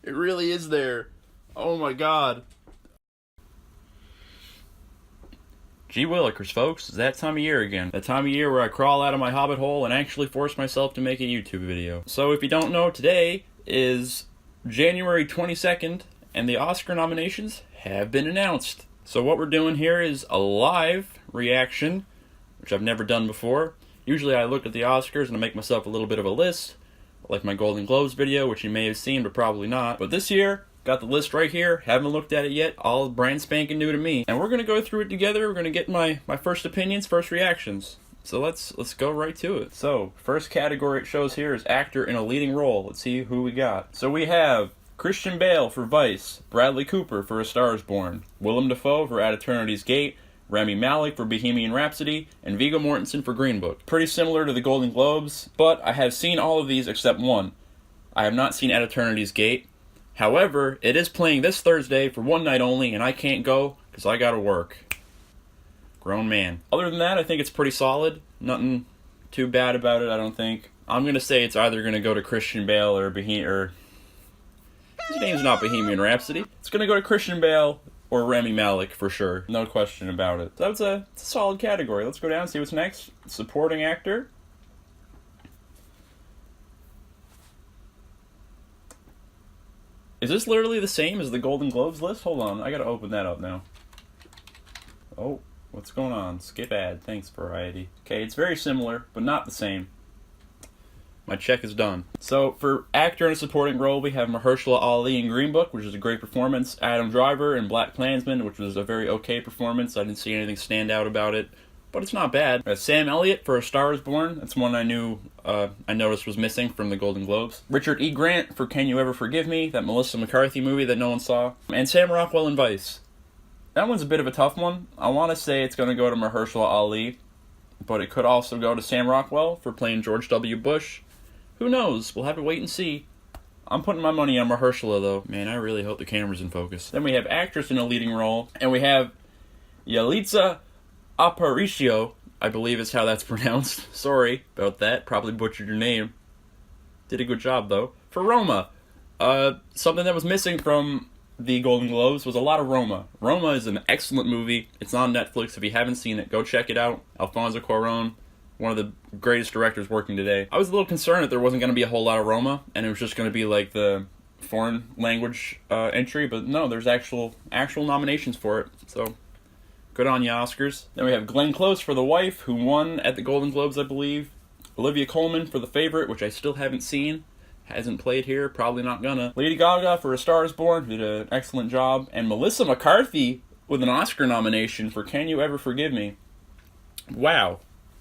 It really is there. Oh my god. Gee willikers, folks, it's that time of year again. That time of year where I crawl out of my hobbit hole and actually force myself to make a YouTube video. So if you don't know, today is January 22nd, and the Oscar nominations have been announced. So what we're doing here is a live reaction, which I've never done before. Usually I look at the Oscars and I make myself a little bit of a list, like my Golden Globes video, which you may have seen, but probably not. But this year, got the list right here, haven't looked at it yet, all brand spanking new to me. And we're going to go through it together, we're going to get my first opinions, first reactions. So let's go right to it. So, first category it shows here is actor in a leading role. Let's see who we got. So we have Christian Bale for Vice, Bradley Cooper for A Star is Born, Willem Dafoe for At Eternity's Gate, Rami Malek for Bohemian Rhapsody, and Viggo Mortensen for Green Book. Pretty similar to the Golden Globes, but I have seen all of these except one. I have not seen At Eternity's Gate. However, it is playing this Thursday for one night only, and I can't go because I gotta work. Grown man. Other than that, I think it's pretty solid. Nothing too bad about it, I don't think. I'm gonna say it's either gonna go to Christian Bale or his name's not Bohemian Rhapsody. It's gonna go to Christian Bale or Rami Malek for sure. No question about it. So it's a solid category. Let's go down and see what's next. Supporting actor. Is this literally the same as the Golden Globes list? Hold on, I gotta open that up now. Oh, what's going on? Skip ad. Thanks, Variety. Okay, it's very similar, but not the same. My check is done. So, for actor in a supporting role, we have Mahershala Ali in Green Book, which is a great performance. Adam Driver in Black Klansman, which was a very okay performance. I didn't see anything stand out about it, but it's not bad. Sam Elliott for A Star is Born. That's one I noticed was missing from the Golden Globes. Richard E. Grant for Can You Ever Forgive Me, that Melissa McCarthy movie that no one saw. And Sam Rockwell in Vice. That one's a bit of a tough one. I want to say it's going to go to Mahershala Ali, but it could also go to Sam Rockwell for playing George W. Bush. Who knows? We'll have to wait and see. I'm putting my money on Mahershala, though. Man, I really hope the camera's in focus. Then we have actress in a leading role, and we have Yalitza Aparicio, I believe is how that's pronounced. Sorry about that. Probably butchered your name. Did a good job, though. For Roma, something that was missing from the Golden Globes was a lot of Roma. Roma is an excellent movie. It's on Netflix. If you haven't seen it, go check it out. Alfonso Cuarón, one of the greatest directors working today. I was a little concerned that there wasn't going to be a whole lot of Roma, and it was just going to be like the foreign language entry, but no, there's actual nominations for it, so good on you, Oscars. Then we have Glenn Close for The Wife, who won at the Golden Globes, I believe. Olivia Colman for The Favorite, which I still haven't seen. Hasn't played here, probably not gonna. Lady Gaga for A Star is Born, who did an excellent job. And Melissa McCarthy with an Oscar nomination for Can You Ever Forgive Me. Wow.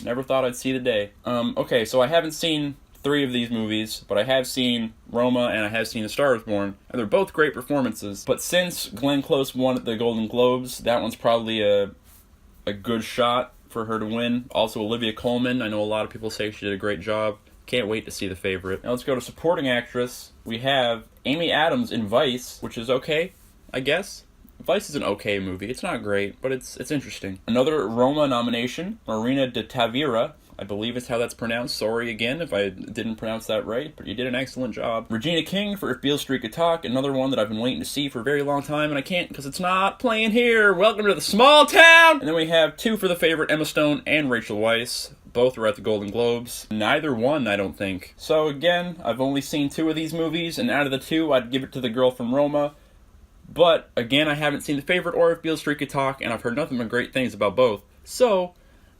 Never thought I'd see the day. Okay, so I haven't seen 3 of these movies, but I have seen Roma and I have seen A Star is Born, and they're both great performances. But since Glenn Close won at the Golden Globes, that one's probably a good shot for her to win. Also, Olivia Colman, I know a lot of people say she did a great job. Can't wait to see The Favorite. Now let's go to supporting actress. We have Amy Adams in Vice, which is okay, I guess. Vice is an okay movie. It's not great, but it's interesting. Another Roma nomination, Marina de Tavira, I believe is how that's pronounced. Sorry again if I didn't pronounce that right, but you did an excellent job. Regina King for If Beale Street Could Talk, another one that I've been waiting to see for a very long time, and I can't because it's not playing here. Welcome to the small town! And then we have 2 for The Favorite, Emma Stone and Rachel Weisz. Both are at the Golden Globes. Neither won, I don't think. So again, I've only seen 2 of these movies, and out of the 2, I'd give it to the girl from Roma. But, again, I haven't seen The Favorite or If Beale Street Could Talk, and I've heard nothing but great things about both. So,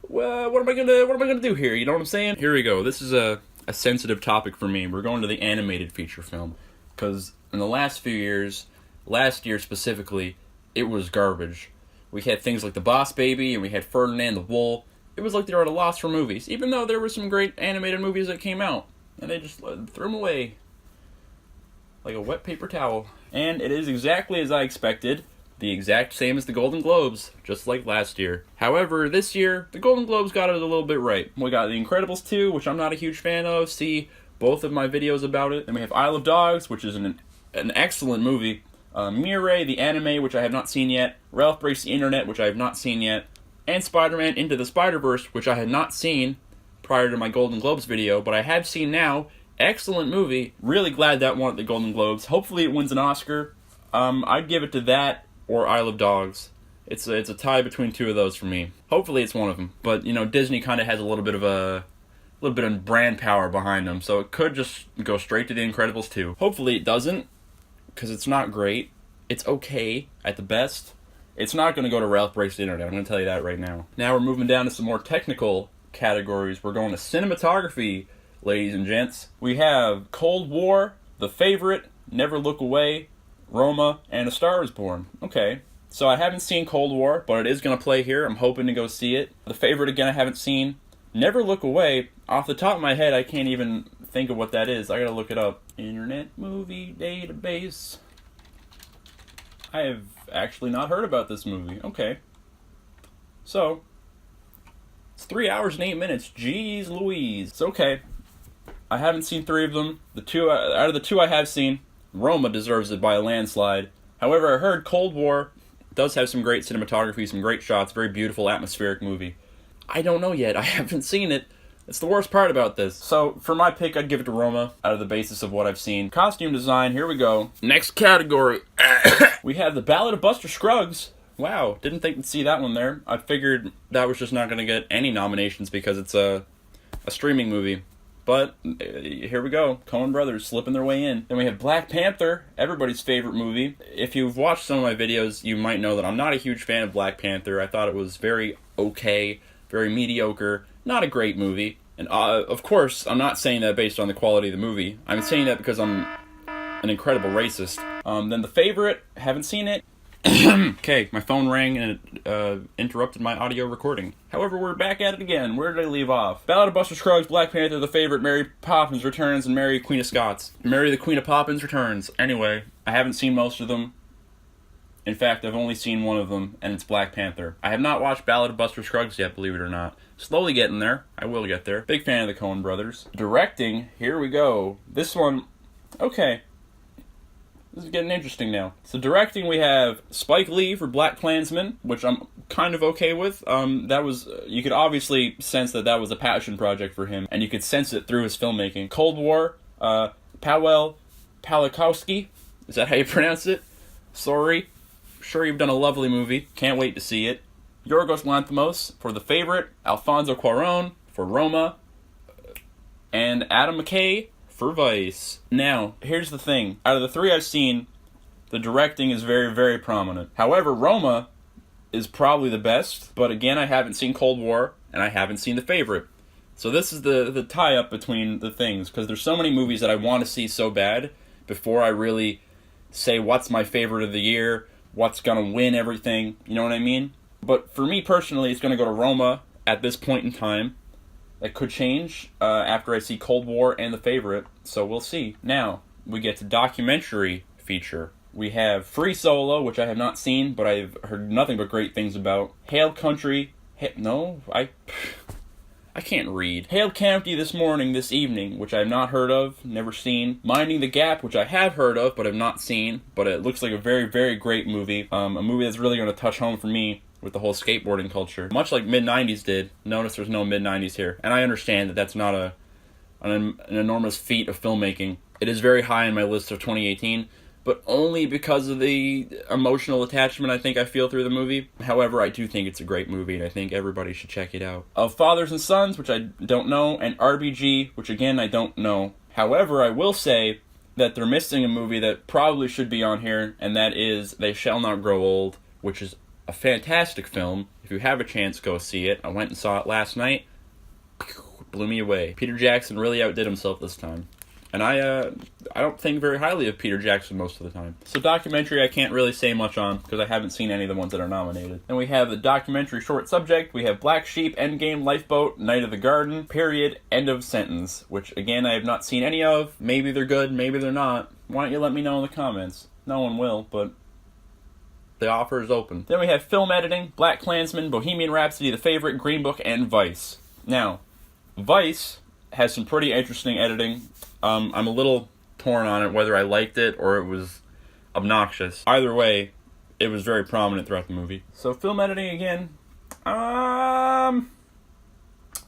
well, what am I gonna do here? You know what I'm saying? Here we go. This is a sensitive topic for me. We're going to the animated feature film. Because in the last few years, last year specifically, it was garbage. We had things like The Boss Baby, and we had Ferdinand the Bull. It was like they were at a loss for movies, even though there were some great animated movies that came out. And they just threw them away like a wet paper towel. And it is exactly as I expected, the exact same as the Golden Globes, just like last year. However, this year, the Golden Globes got it a little bit right. We got The Incredibles 2, which I'm not a huge fan of. See both of my videos about it. Then we have Isle of Dogs, which is an excellent movie. Mirai, the anime, which I have not seen yet. Ralph Breaks the Internet, which I have not seen yet. And Spider-Man Into the Spider-Verse, which I had not seen prior to my Golden Globes video, but I have seen now, Excellent movie. Really glad that won at the Golden Globes. Hopefully it wins an Oscar. I'd give it to that or Isle of Dogs. It's a tie between two of those for me. Hopefully it's one of them. But, Disney kind of has a little bit of brand power behind them, so it could just go straight to The Incredibles 2. Hopefully it doesn't, because it's not great. It's okay, at the best. It's not going to go to Ralph Breaks the Internet, I'm going to tell you that right now. Now we're moving down to some more technical categories. We're going to cinematography, ladies and gents. We have Cold War, The Favorite, Never Look Away, Roma, and A Star Is Born. Okay, so I haven't seen Cold War, but it is going to play here. I'm hoping to go see it. The Favorite, again, I haven't seen. Never Look Away, off the top of my head, I can't even think of what that is. I gotta look it up. Internet Movie Database. I have actually not heard about this movie. Okay. So, it's 3 hours and 8 minutes. Jeez Louise. It's okay. I haven't seen 3 of them. Out of the 2 I have seen, Roma deserves it by a landslide. However, I heard Cold War does have some great cinematography, some great shots, very beautiful, atmospheric movie. I don't know yet. I haven't seen it. It's the worst part about this. So, for my pick, I'd give it to Roma, out of the basis of what I've seen. Costume design, here we go. Next category. We have The Ballad of Buster Scruggs. Wow, didn't think to see that one there. I figured that was just not going to get any nominations because it's a streaming movie. But, here we go. Coen Brothers slipping their way in. Then we have Black Panther, everybody's favorite movie. If you've watched some of my videos, you might know that I'm not a huge fan of Black Panther. I thought it was very okay, very mediocre, not a great movie. And, of course, I'm not saying that based on the quality of the movie. I'm saying that because I'm an incredible racist. Then The Favorite, haven't seen it. Okay, my phone rang and it interrupted my audio recording. However, we're back at it again. Where did I leave off? Ballad of Buster Scruggs, Black Panther, The Favorite, Mary Poppins Returns, and Mary Queen of Scots. Mary the Queen of Poppins Returns. Anyway, I haven't seen most of them. In fact, I've only seen one of them, and it's Black Panther. I have not watched Ballad of Buster Scruggs yet, believe it or not. Slowly getting there. I will get there. Big fan of the Coen Brothers. Directing, here we go. This one, okay. This is getting interesting now. So directing, we have Spike Lee for BlacKkKlansman, which I'm kind of okay with. That was, you could obviously sense that was a passion project for him, and you could sense it through his filmmaking. Cold War, Pawel Pawlikowski, is that how you pronounce it? Sorry. Sure, you've done a lovely movie. Can't wait to see it. Yorgos Lanthimos for The Favorite, Alfonso Cuarón for Roma, and Adam McKay for Vice. Now, here's the thing. Out of the 3 I've seen, the directing is very, very prominent. However, Roma is probably the best, but again, I haven't seen Cold War, and I haven't seen The Favorite. So this is the tie-up between the things, because there's so many movies that I want to see so bad before I really say what's my favorite of the year, what's going to win everything, you know what I mean? But for me personally, it's going to go to Roma at this point in time. That could change after I see Cold War and The Favorite, so we'll see. Now, we get to documentary feature. We have Free Solo, which I have not seen, but I've heard nothing but great things about. Hail Country, I can't read. Hail County This Morning, This Evening, which I have not heard of, never seen. Minding the Gap, which I have heard of, but have not seen, but it looks like a very, very great movie. A movie that's really going to touch home for me with the whole skateboarding culture. Much like mid-90s did. Notice there's no mid-90s here. And I understand that that's not an enormous feat of filmmaking. It is very high on my list of 2018, but only because of the emotional attachment I think I feel through the movie. However, I do think it's a great movie, and I think everybody should check it out. Of Fathers and Sons, which I don't know, and RBG, which again I don't know. However, I will say that they're missing a movie that probably should be on here, and that is They Shall Not Grow Old, which is a fantastic film. If you have a chance, go see it. I went and saw it last night. Blew me away. Peter Jackson really outdid himself this time. And I don't think very highly of Peter Jackson most of the time. So documentary I can't really say much on, because I haven't seen any of the ones that are nominated. Then we have the documentary short subject. We have Black Sheep, Endgame, Lifeboat, Night of the Garden, Period, End of Sentence, which again I have not seen any of. Maybe they're good, maybe they're not. Why don't you let me know in the comments? No one will, but the offer is open. Then we have film editing, BlacKkKlansman, Bohemian Rhapsody, The Favorite, Green Book, and Vice. Now, Vice has some pretty interesting editing. I'm a little torn on it, whether I liked it or it was obnoxious. Either way, it was very prominent throughout the movie. So film editing again,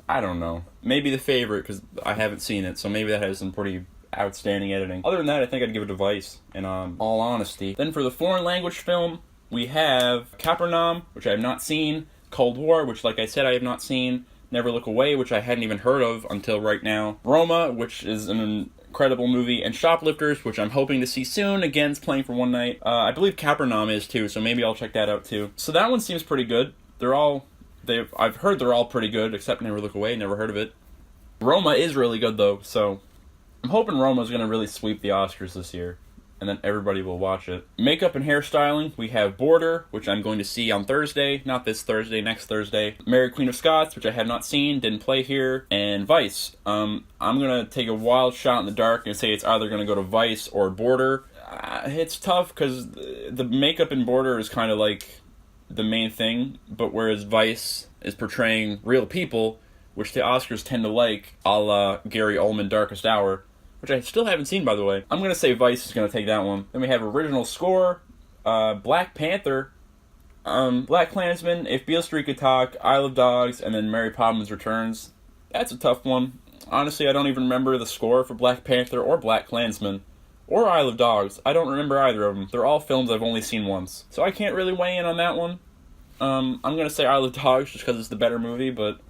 I don't know. Maybe The Favorite, because I haven't seen it, so maybe that has some pretty outstanding editing. Other than that, I think I'd give it to Vice, in all honesty. Then for the foreign language film, we have Capernaum, which I have not seen, Cold War, which, like I said, I have not seen, Never Look Away, which I hadn't even heard of until right now, Roma, which is an incredible movie, and Shoplifters, which I'm hoping to see soon. Again, it's playing for one night. I believe Capernaum is too, so maybe I'll check that out too. So that one seems pretty good. I've heard they're all pretty good, except Never Look Away, never heard of it. Roma is really good though, so I'm hoping Roma's gonna really sweep the Oscars this year, and then everybody will watch it. Makeup and hairstyling, we have Border, which I'm going to see on Thursday, not this Thursday, next Thursday. Mary Queen of Scots, which I have not seen, didn't play here, and Vice. I'm gonna take a wild shot in the dark and say it's either gonna go to Vice or Border. It's tough because the makeup in Border is kind of like the main thing, but whereas Vice is portraying real people, which the Oscars tend to like, a la Gary Oldman Darkest Hour, which I still haven't seen, by the way. I'm going to say Vice is going to take that one. Then we have original score, Black Panther, Black Klansman, If Beale Street Could Talk, Isle of Dogs, and then Mary Poppins Returns. That's a tough one. Honestly, I don't even remember the score for Black Panther or Black Klansman or Isle of Dogs. I don't remember either of them. They're all films I've only seen once. So I can't really weigh in on that one. I'm going to say Isle of Dogs just because it's the better movie, but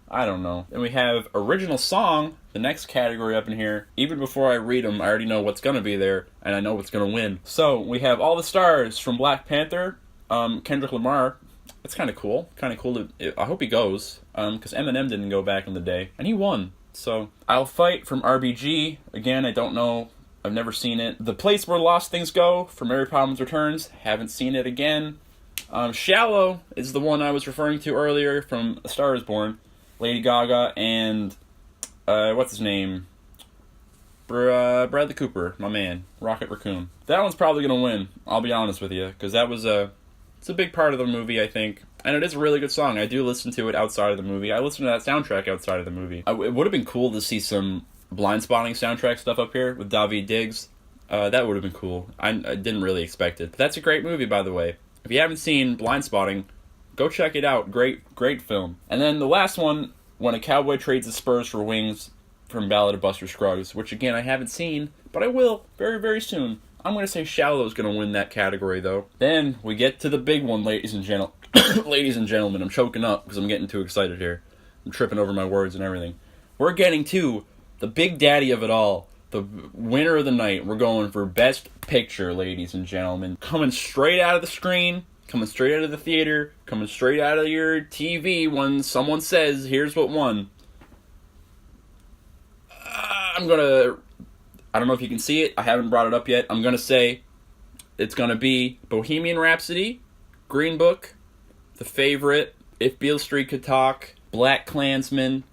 I don't know. Then we have original song, the next category up in here. Even before I read them, I already know what's going to be there, and I know what's going to win. So we have All the Stars from Black Panther, Kendrick Lamar. That's kind of cool. Kind of cool. I hope he goes, because Eminem didn't go back in the day, and he won. So I'll Fight from RBG. Again, I don't know. I've never seen it. The Place Where Lost Things Go from Mary Poppins Returns. Haven't seen it again. Shallow is the one I was referring to earlier from A Star Is Born. Lady Gaga and, what's his name? Bradley Cooper, my man. Rocket Raccoon. That one's probably going to win, I'll be honest with you, because that was it's a big part of the movie, I think. And it is a really good song. I do listen to it outside of the movie. I listen to that soundtrack outside of the movie. It would have been cool to see some Blind Spotting soundtrack stuff up here with Daveed Diggs. That would have been cool. I didn't really expect it. But that's a great movie, by the way. If you haven't seen Blind Spotting, go check it out. Great film. And then the last one, When a Cowboy Trades His Spurs for Wings from Ballad of Buster Scruggs, which again I haven't seen, but I will very, very soon. I'm going to say Shallow is going to win that category, though. Then we get to the big one, ladies and gentlemen. I'm choking up because I'm getting too excited here. I'm tripping over my words and everything. We're getting to the big daddy of it all, the winner of the night. We're going for Best Picture, ladies and gentlemen. Coming straight out of the screen, coming straight out of the theater, coming straight out of your TV when someone says, here's what won. I don't know if you can see it. I haven't brought it up yet. I'm going to say it's going to be Bohemian Rhapsody, Green Book, The Favorite, If Beale Street Could Talk, Black Klansman,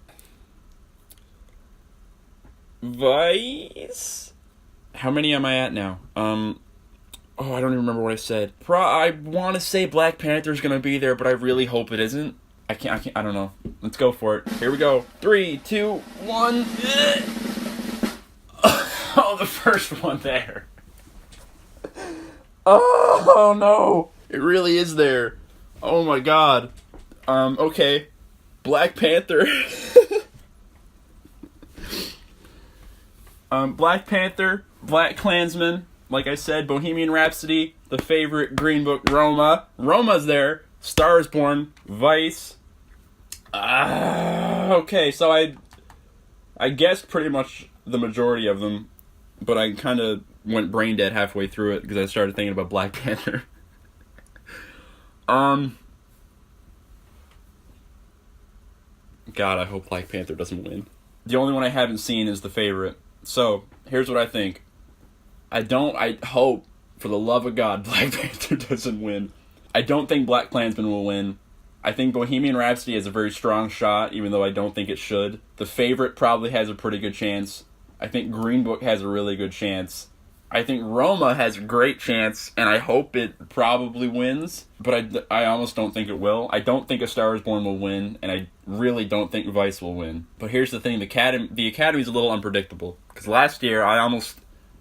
Vice. How many am I at now? I don't even remember what I said. I want to say Black Panther's going to be there, but I really hope it isn't. I don't know. Let's go for it. Here we go. 3, 2, 1. Oh, the first one there. Oh, no. It really is there. Oh, my God. Okay. Black Panther. Black Panther, Black Klansman, like I said, Bohemian Rhapsody, The Favorite, Green Book, Roma. Roma's there. Star Is Born, Vice. Okay, so I guessed pretty much the majority of them, but I kind of went brain dead halfway through it because I started thinking about Black Panther. God, I hope Black Panther doesn't win. The only one I haven't seen is The Favorite. So, here's what I think. I hope, for the love of God, Black Panther doesn't win. I don't think Black Klansman will win. I think Bohemian Rhapsody has a very strong shot, even though I don't think it should. The Favorite probably has a pretty good chance. I think Green Book has a really good chance. I think Roma has a great chance, and I hope it probably wins, but I almost don't think it will. I don't think A Star Is Born will win, and I really don't think Vice will win. But here's the thing, the Academy's a little unpredictable, because last year I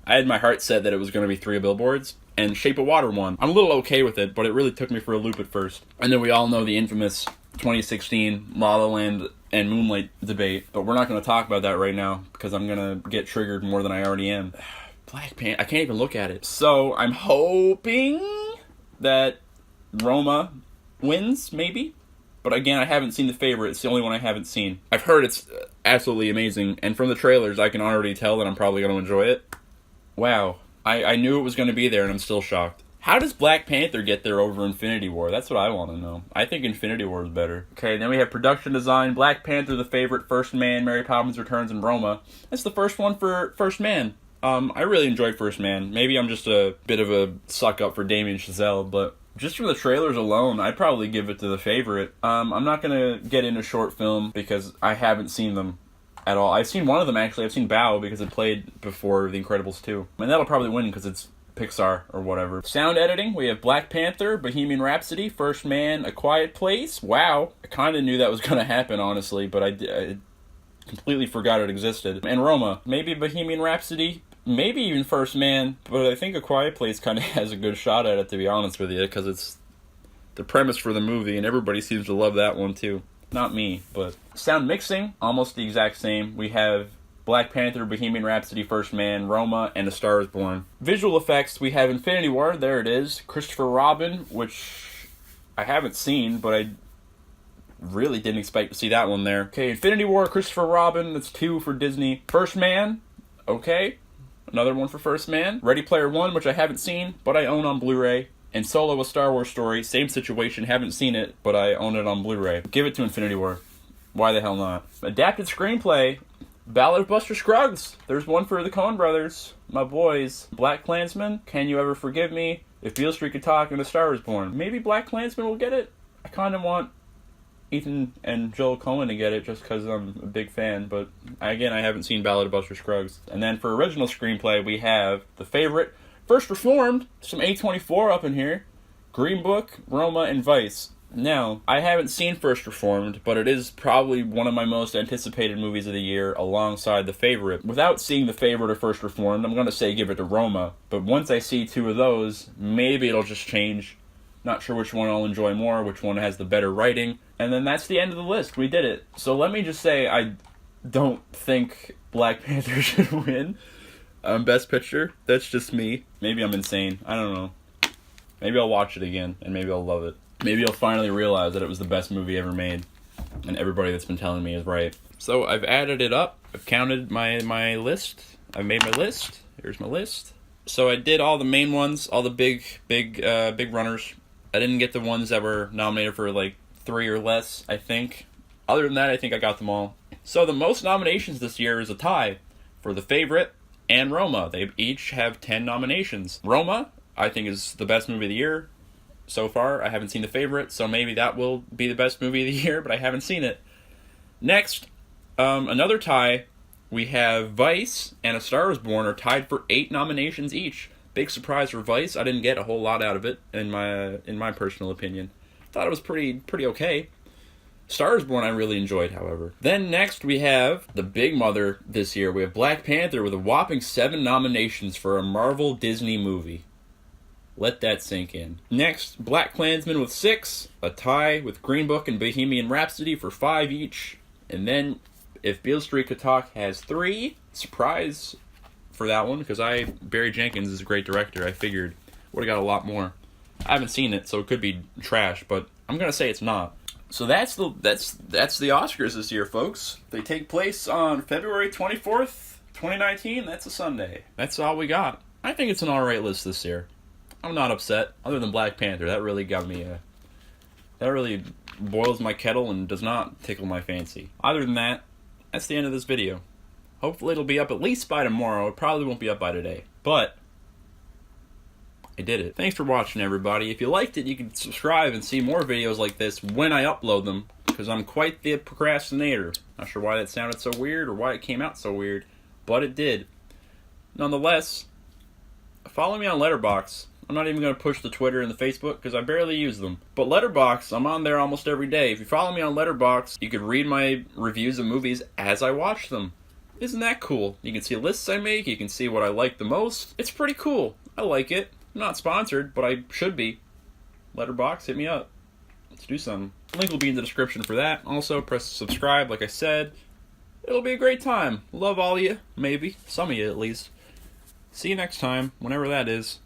had my heart set that it was going to be 3 Billboards, and Shape of Water won. I'm a little okay with it, but it really took me for a loop at first. And then we all know the infamous 2016 La La Land and Moonlight debate, but we're not going to talk about that right now because I'm going to get triggered more than I already am. Black Panther, I can't even look at it. So I'm hoping that Roma wins, maybe. But again, I haven't seen The Favorite. It's the only one I haven't seen. I've heard it's absolutely amazing, and from the trailers, I can already tell that I'm probably going to enjoy it. Wow. I knew it was going to be there, and I'm still shocked. How does Black Panther get there over Infinity War? That's what I want to know. I think Infinity War is better. Okay, then we have production design, Black Panther, The Favorite, First Man, Mary Poppins Returns, and Roma. That's the first one for First Man. I really enjoyed First Man. Maybe I'm just a bit of a suck-up for Damien Chazelle, but just from the trailers alone, I'd probably give it to The Favorite. I'm not going to get into short film because I haven't seen them at all. I've seen one of them, actually. I've seen Bao because it played before The Incredibles 2. And that'll probably win because it's Pixar or whatever. Sound editing, we have Black Panther, Bohemian Rhapsody, First Man, A Quiet Place. Wow. I kind of knew that was going to happen, honestly, but I completely forgot it existed. And Roma. Maybe Bohemian Rhapsody, maybe even First Man, but I think A Quiet Place kind of has a good shot at it, to be honest with you, because it's the premise for the movie, and everybody seems to love that one, too. Not me, but... Sound mixing, almost the exact same. We have Black Panther, Bohemian Rhapsody, First Man, Roma, and A Star Is Born. Visual effects, we have Infinity War, there it is. Christopher Robin, which I haven't seen, but I really didn't expect to see that one there. Okay, Infinity War, Christopher Robin, that's 2 for Disney. First Man, okay. Another one for First Man. Ready Player One, which I haven't seen, but I own on Blu-ray. And Solo, A Star Wars Story, same situation, haven't seen it, but I own it on Blu-ray. Give it to Infinity War. Why the hell not? Adapted screenplay, Ballad of Buster Scruggs. There's one for the Coen brothers, my boys. Black Klansman, Can You Ever Forgive Me, If Beale Street Could Talk, and A Star Is Born. Maybe Black Klansman will get it. I kind of want Ethan and Joel Coen to get it just because I'm a big fan, but again, I haven't seen Ballad of Buster Scruggs. And then for original screenplay, we have The Favorite, First Reformed, some A24 up in here, Green Book, Roma, and Vice. Now, I haven't seen First Reformed, but it is probably one of my most anticipated movies of the year alongside The Favorite. Without seeing The Favorite or First Reformed, I'm going to say give it to Roma, but once I see 2 of those, maybe it'll just change. Not sure which one I'll enjoy more, which one has the better writing, and then that's the end of the list. We did it. So let me just say, I don't think Black Panther should win Best Picture. That's just me. Maybe I'm insane. I don't know. Maybe I'll watch it again, and maybe I'll love it. Maybe I'll finally realize that it was the best movie ever made, and everybody that's been telling me is right. So I've added it up. I've counted my list. I've made my list. Here's my list. So I did all the main ones, all the big runners. I didn't get the ones that were nominated for like 3 or less, I think. Other than that, I think I got them all. So the most nominations this year is a tie for The Favorite and Roma. They each have 10 nominations. Roma, I think, is the best movie of the year so far. I haven't seen The Favorite, so maybe that will be the best movie of the year, but I haven't seen it. Next, another tie. We have Vice and A Star Is Born are tied for 8 nominations each. Big surprise for Vice. I didn't get a whole lot out of it, in my personal opinion. Thought it was pretty okay. Star Is Born I really enjoyed, however. Then next we have the big mother this year. We have Black Panther with a whopping 7 nominations for a Marvel Disney movie. Let that sink in. Next, Black Klansman with 6. A tie with Green Book and Bohemian Rhapsody for 5 each. And then, If Beale Street Could Talk has 3. Surprise for that one, because Barry Jenkins is a great director. I figured would have got a lot more. I haven't seen it, so it could be trash, but I'm going to say it's not. So that's the Oscars this year, folks. They take place on February 24th, 2019. That's a Sunday. That's all we got. I think it's an alright list this year. I'm not upset, other than Black Panther. That really got me, that really boils my kettle and does not tickle my fancy. Other than that, that's the end of this video. Hopefully it'll be up at least by tomorrow. It probably won't be up by today. But I did it. Thanks for watching, everybody. If you liked it, you can subscribe and see more videos like this when I upload them, because I'm quite the procrastinator. Not sure why that sounded so weird or why it came out so weird, but it did. Nonetheless, follow me on Letterboxd. I'm not even going to push the Twitter and the Facebook because I barely use them. But Letterboxd, I'm on there almost every day. If you follow me on Letterboxd, you could read my reviews of movies as I watch them. Isn't that cool? You can see lists I make, you can see what I like the most. It's pretty cool. I like it. I'm not sponsored, but I should be. Letterboxd, hit me up. Let's do something. Link will be in the description for that. Also, press subscribe, like I said. It'll be a great time. Love all of you, maybe. Some of you, at least. See you next time, whenever that is.